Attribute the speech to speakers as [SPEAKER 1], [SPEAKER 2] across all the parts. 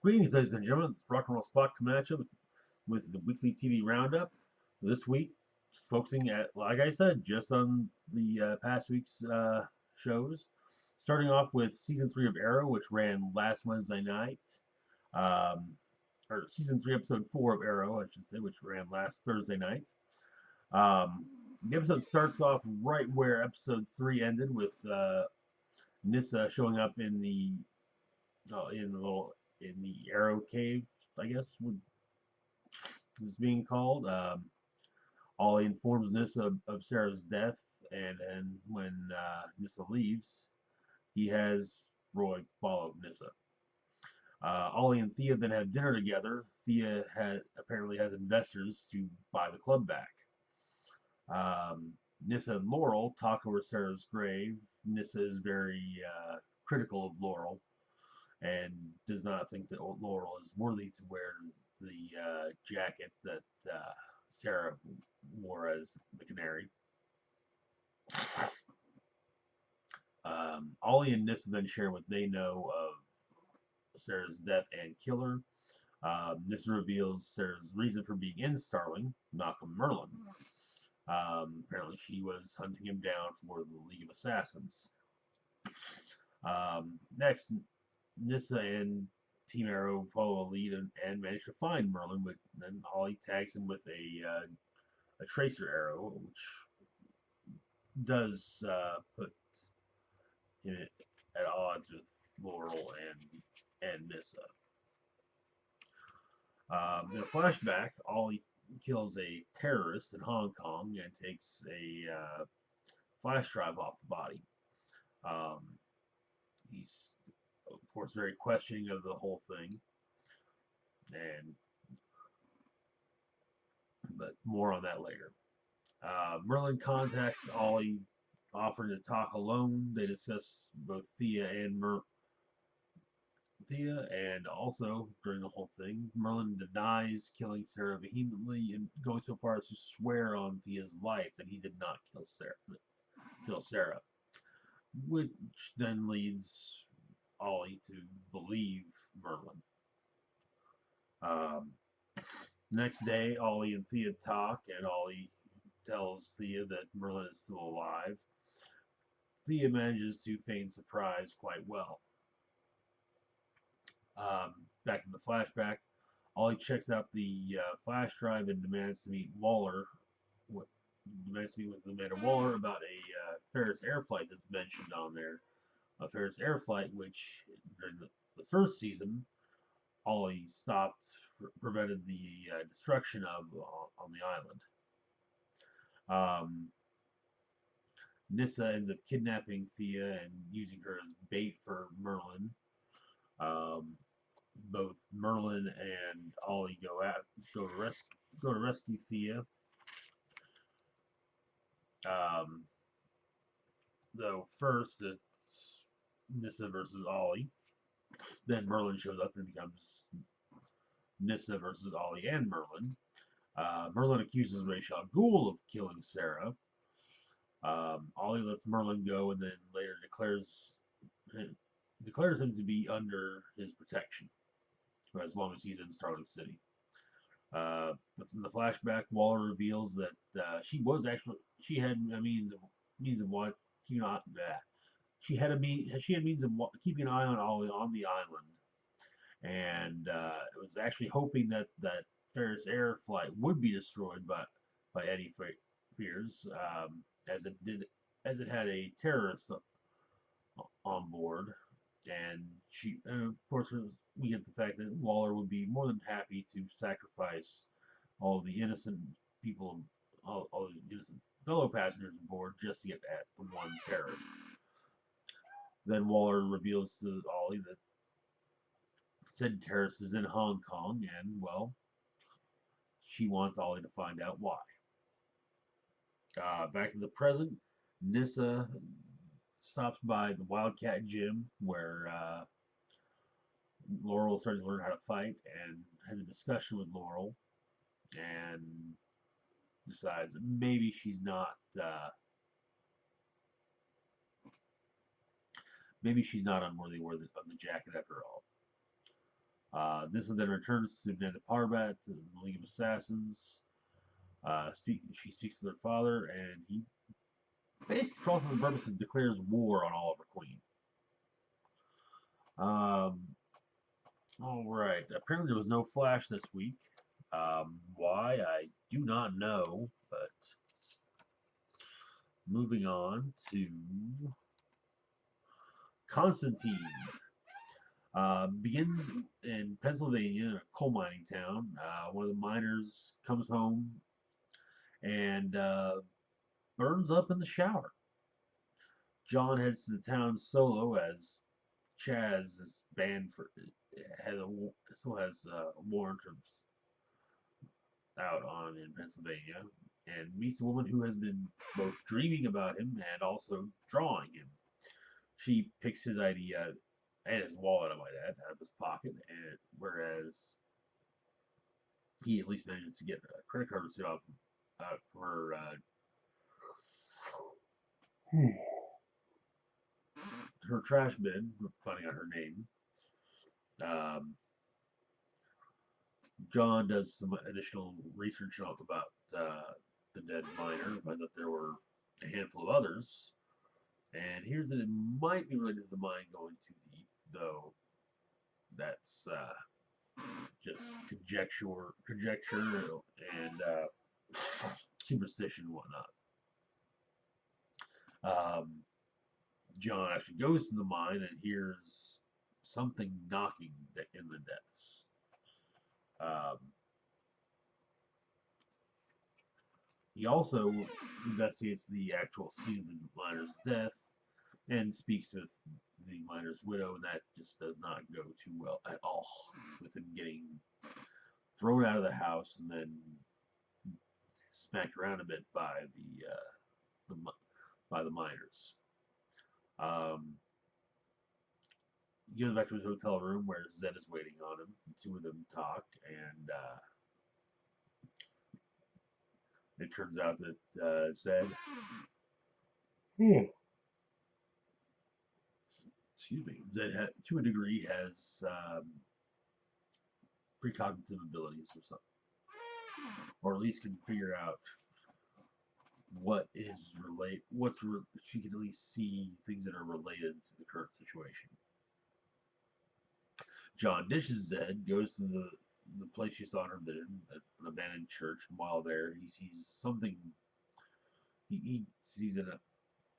[SPEAKER 1] Greetings, ladies and gentlemen. It's Rock and Roll Spot coming at you with the weekly TV roundup. This week, focusing at, like I said, just on the past week's shows. Starting off with season 3 of Arrow, which ran last Wednesday night. Um, or season 3, episode 4 of Arrow, I should say, which ran last Thursday night. Um, the episode starts off right where episode 3 ended, with Nyssa showing up in the Arrow Cave, I guess is being called. Ollie informs Nyssa of Sarah's death, and when Nyssa leaves, he has Roy follow Nyssa. Ollie and Thea then have dinner together. Thea apparently has investors to buy the club back. Nyssa and Laurel talk over Sarah's grave. Nyssa is very critical of Laurel and does not think that Laurel is worthy to wear the jacket that Sarah wore as the Canary. Ollie and Nyssa then share what they know of Sarah's death and killer. Nyssa reveals Sarah's reason for being in Starling, Malcolm Merlin. Apparently she was hunting him down for the League of Assassins. Next, Nyssa and Team Arrow follow a lead and manage to find Merlin, but then Ollie tags him with a tracer arrow, which does put him at odds with Laurel and Nyssa. In a flashback, Ollie kills a terrorist in Hong Kong and takes a flash drive off the body. He's of course very questioning of the whole thing, but more on that later. Merlin contacts Ollie, offering to talk alone. They discuss both Thea and also during the whole thing, Merlin denies killing Sarah vehemently and going so far as to swear on Thea's life that he did not kill Sarah, which then leads Ollie to believe Merlin. Next day, Ollie and Thea talk, and Ollie tells Thea that Merlin is still alive. Thea manages to feign surprise quite well. Back in the flashback, Ollie checks out the flash drive and demands to meet Waller. Demands to meet with Amanda Waller about a Ferris air flight that's mentioned on there. A Ferris air flight, which during the first season, Ollie prevented the destruction of on the island. Nyssa ends up kidnapping Thea and using her as bait for Merlin. Both Merlin and Ollie go to rescue Thea. Though first it's Nyssa versus Ollie. Then Merlin shows up and becomes Nyssa versus Ollie and Merlin. Merlin accuses Ra's al Ghul of killing Sarah. Ollie lets Merlin go and then later declares him to be under his protection as long as he's in Starling City. In the flashback, Waller reveals that she had a means of what she had means of keeping an eye on Ollie on the island, and it was actually hoping that Ferris air flight would be destroyed by Eddie Fears, as it had a terrorist on board, and of course we get the fact that Waller would be more than happy to sacrifice all the innocent people, all the innocent fellow passengers aboard just to get at the one terrorist. Then Waller reveals to Ollie that said terrorist is in Hong Kong, and well, she wants Ollie to find out why. Back to the present, Nyssa stops by the Wildcat gym where Laurel started to learn how to fight and has a discussion with Laurel and decides that maybe she's not unworthy of the jacket after all. Nissa then returns to Nanda Parbat, the League of Assassins. She speaks to her father, and he basically, for all intents and purposes, declares war on Oliver Queen. All right. Apparently, there was no Flash this week. Why? I do not know, but moving on to Constantine. Begins in Pennsylvania, a coal mining town. One of the miners comes home and burns up in the shower. John heads to the town solo as Chaz is banned for still has a warrant out on in Pennsylvania, and meets a woman who has been both dreaming about him and also drawing him. She picks his ID and his wallet, I might add, out of his pocket, and whereas he at least manages to get a credit card receipt off for her trash bin, finding out her name. Um, John does some additional research about the dead miner, finds out there were a handful of others, and hears that it might be related to the mine going too deep, though that's just conjecture and superstition and whatnot. John actually goes to the mine and hears something knocking in the depths. He also investigates the actual scene of the miner's death and speaks with the miner's widow, and that just does not go too well at all, with him getting thrown out of the house and then smacked around a bit by the miners. He goes back to his hotel room where Zed is waiting on him. The two of them talk, and it turns out that Zed, excuse me, Zed to a degree has precognitive abilities or something, or at least can figure out she can at least see things that are related to the current situation. John dishes Zed, goes to the place she saw in her vision, an abandoned church, and while there, he sees something. He sees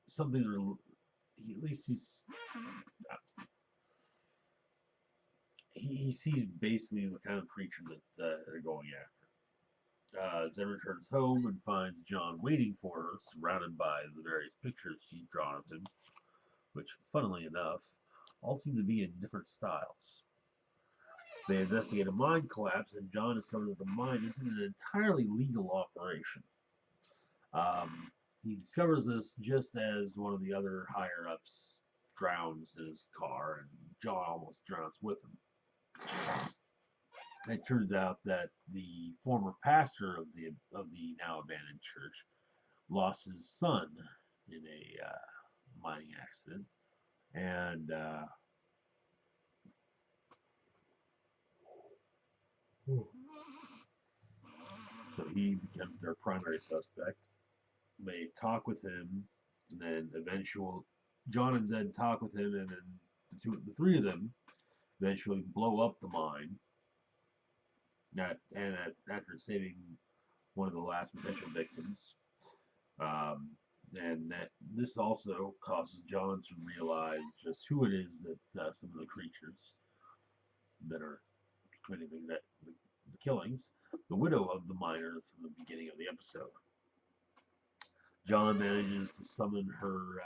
[SPEAKER 1] something. He at least sees. He sees basically the kind of creature that they're going after. Zed returns home and finds John waiting for her, surrounded by the various pictures she's drawn of him, which, funnily enough, all seem to be in different styles. They investigate a mine collapse, and John discovers that the mine isn't an entirely legal operation. He discovers this just as one of the other higher-ups drowns in his car, and John almost drowns with him. It turns out that the former pastor of the now abandoned church lost his son in a mining accident, and so he becomes their primary suspect. They talk with him, and then eventually John and Zed talk with him, and then the three of them eventually blow up the mine. After saving one of the last potential victims, and this also causes John to realize just who it is that some of the creatures that are committing the killings, the widow of the miner from the beginning of the episode. John manages to summon her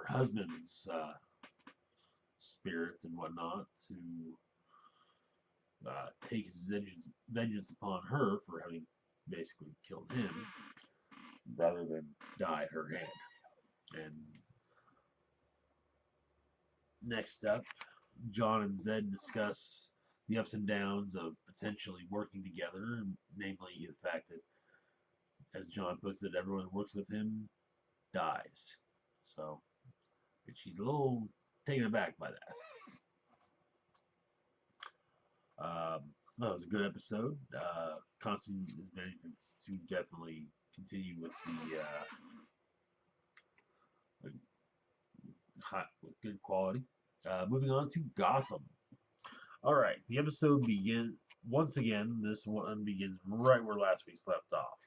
[SPEAKER 1] husband's spirits and whatnot to take his vengeance upon her for having basically killed him, rather than die at her hand. And next up, John and Zed discuss the ups and downs of potentially working together, namely the fact that, as John puts it, everyone who works with him dies. So she's a little taken aback by that. That was a good episode. Constantine is managing to definitely continue with the hot, with good quality. Moving on to Gotham. All right, the episode begins once again. This one begins right where last week's left off.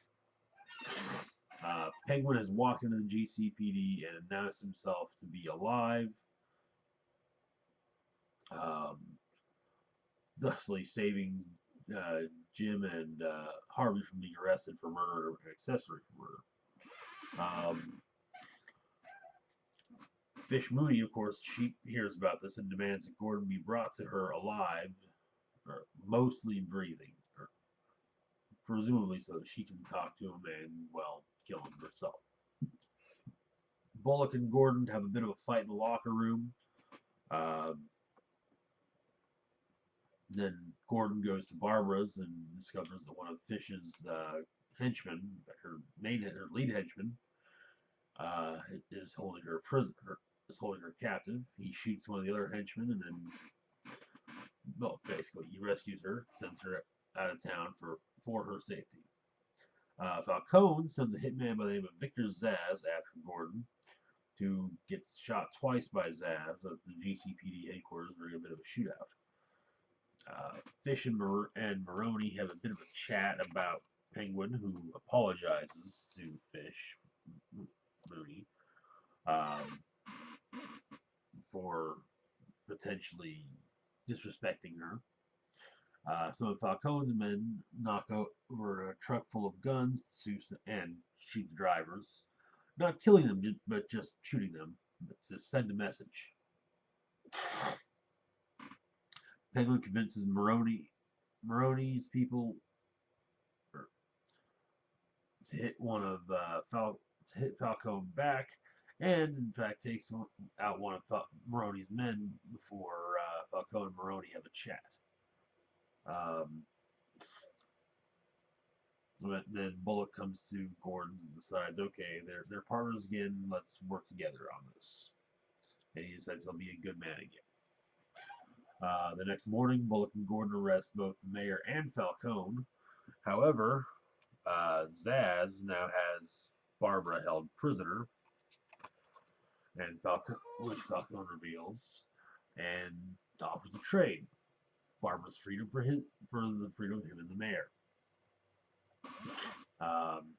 [SPEAKER 1] Penguin has walked into the GCPD and announced himself to be alive, um, thusly saving Jim and Harvey from being arrested for murder and accessory for murder. Fish Mooney, of course, she hears about this and demands that Gordon be brought to her alive, or mostly breathing, or presumably so that she can talk to him and, well, kill him herself. Bullock and Gordon have a bit of a fight in the locker room. Um, then Gordon goes to Barbara's and discovers that one of Fish's henchmen, her lead henchman, uh, is holding her prisoner, is holding her captive. He shoots one of the other henchmen, and then, well, basically, he rescues her, sends her out of town for her safety. Falcone sends a hitman by the name of Victor Zaz after Gordon, who gets shot twice by Zaz at the GCPD headquarters during a bit of a shootout. Fish and Maroney have a bit of a chat about Penguin, who apologizes to Fish, Mooney, um, for potentially disrespecting her. Some of Falcone's men knock over a truck full of guns and shoot the drivers, not killing them, but just shooting them to send a message. Penguin convinces Maroney's people to hit one of to hit Falcone back, and in fact takes out one of Maroney's men before Falcone and Maroney have a chat. Um, then Bullock comes to Gordon and decides, okay, they're partners again. Let's work together on this. And he decides he'll be a good man again. The next morning, Bullock and Gordon arrest both the mayor and Falcone. However, Zaz now has Barbara held prisoner, and which Falcone reveals, and offers a trade: Barbara's freedom for the freedom of him and the mayor. Um,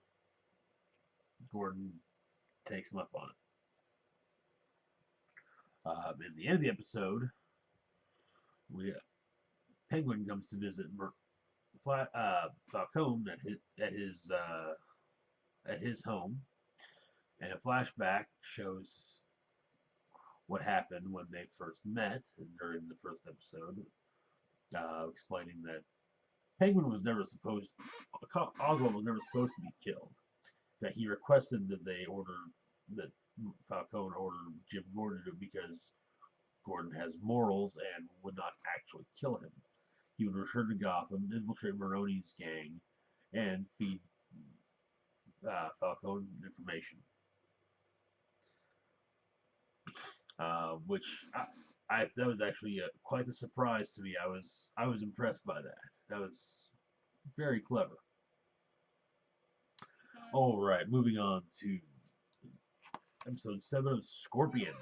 [SPEAKER 1] Gordon takes him up on it. At the end of the episode, Penguin comes to visit Falcone at his home, and a flashback shows what happened when they first met during the first episode, explaining that Penguin was never supposed, Oswald was never supposed to be killed. That he requested that Falcone order Jim Gordon to do because Gordon has morals and would not actually kill him. He would return to Gotham, infiltrate Maroney's gang, and feed Falcone information. Which that was actually quite a surprise to me. I was impressed by that. That was very clever. All right, moving on to episode 7 of Scorpion.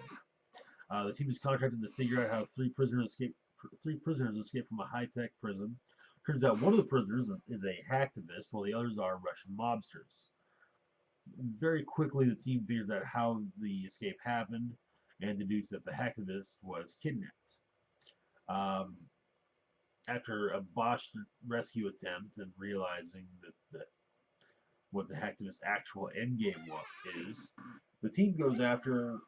[SPEAKER 1] The team is contracted to figure out how three prisoners escape from a high-tech prison. Turns out one of the prisoners is a hacktivist, while the others are Russian mobsters. Very quickly, the team figures out how the escape happened and deduces that the hacktivist was kidnapped. After a botched rescue attempt and realizing that what the hacktivist's actual endgame is, the team goes after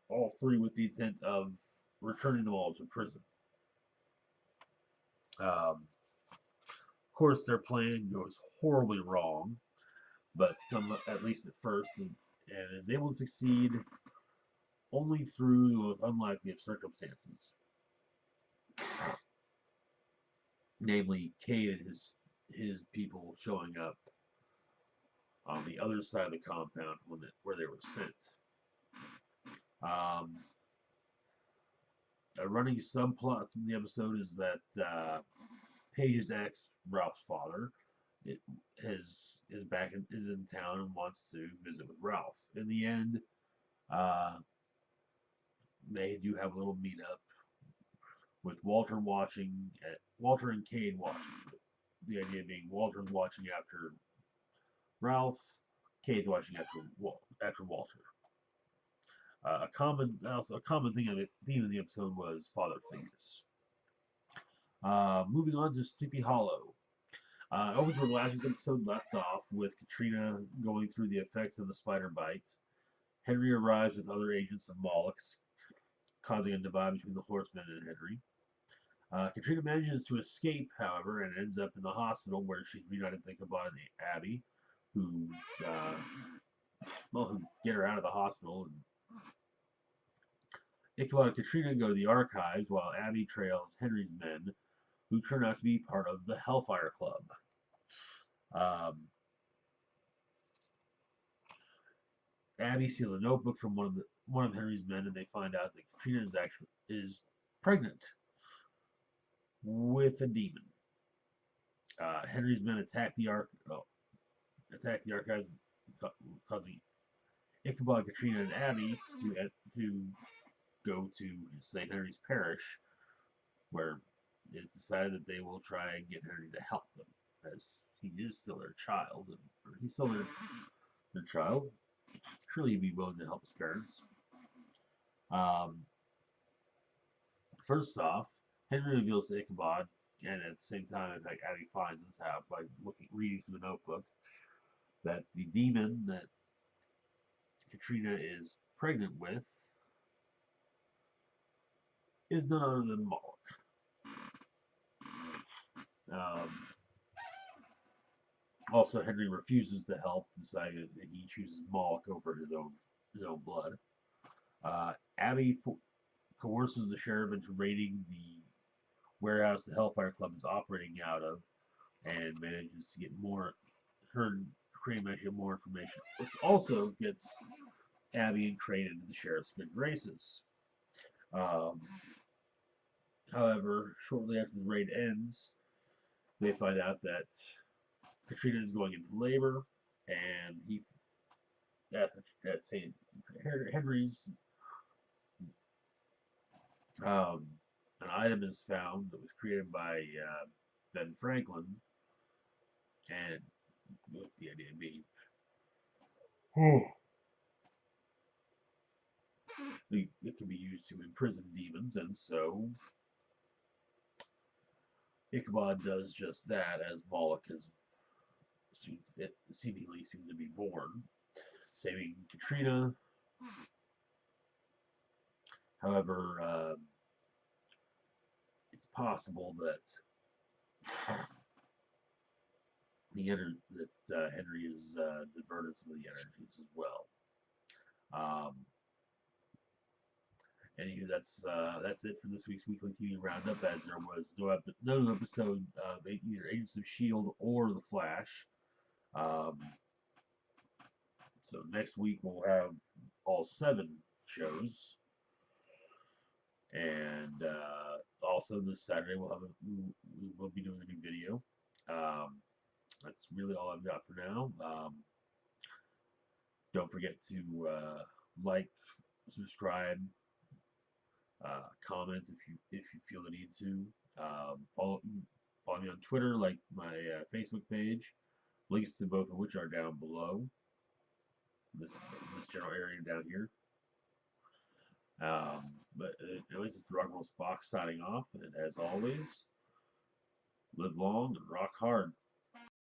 [SPEAKER 1] all three with the intent of returning them all to prison. Of course, their plan goes horribly wrong, but at least at first, and is able to succeed only through the most unlikely of circumstances. Namely, Cade and his people showing up on the other side of the compound where they were sent. A running subplot from the episode is that Paige's ex, Ralph's father, it, is in town and wants to visit with Ralph. In the end, uh, they do have a little meetup with Walter and Cade watching. The idea being Walter's watching after Ralph, Cade's watching after Walter. A common theme of the episode was father figures. Moving on to Sleepy Hollow. Opens where last week's episode left off with Katrina going through the effects of the spider bites. Henry arrives with other agents of Moloch's, causing a divide between the Horsemen and Henry. Katrina manages to escape, however, and ends up in the hospital where she's reunited with Ichabod and Abby, who get her out of the hospital. And Ichabod and Katrina go to the archives while Abby trails Henry's men, who turn out to be part of the Hellfire Club. Abby steals a notebook from one of Henry's men, and they find out that Katrina is pregnant with a demon. Henry's men attack the archives, causing Ichabod, Katrina, and Abby to go to St. Henry's parish, where it's decided that they will try and get Henry to help them, as he is still their child, or he's still their child. Surely he'd be willing to help his parents. First off, Henry reveals to Ichabod, and at the same time, in fact, Abby finds this out by reading through the notebook, that the demon that Katrina is pregnant with is none other than Moloch. Also, Henry refuses to help, deciding that he chooses Moloch over his own blood. Abby coerces the sheriff into raiding the warehouse the Hellfire Club is operating out of, and manages to get more information. This also gets Abby and Crane into the sheriff's good graces. However, shortly after the raid ends, they find out that Katrina is going into labor, and at St. Henry's, an item is found that was created by Ben Franklin, and with the idea being it can be used to imprison demons, and so Ichabod does just that, as Moloch is seemingly soon to be born, saving Katrina. However, it's possible that Henry has diverted some of the energies as well. Anywho, that's it for this week's weekly TV roundup. As there was no episode of either Agents of Shield or The Flash. So next week we'll have all 7 shows, and also this Saturday we will be doing a new video. That's really all I've got for now. Don't forget to like, subscribe, comment if you feel the need to. Follow me on Twitter, like my Facebook page. Links to both of which are down below. This general area down here. But at least it's the Rock and Roll Spock signing off, and as always, live long and rock hard.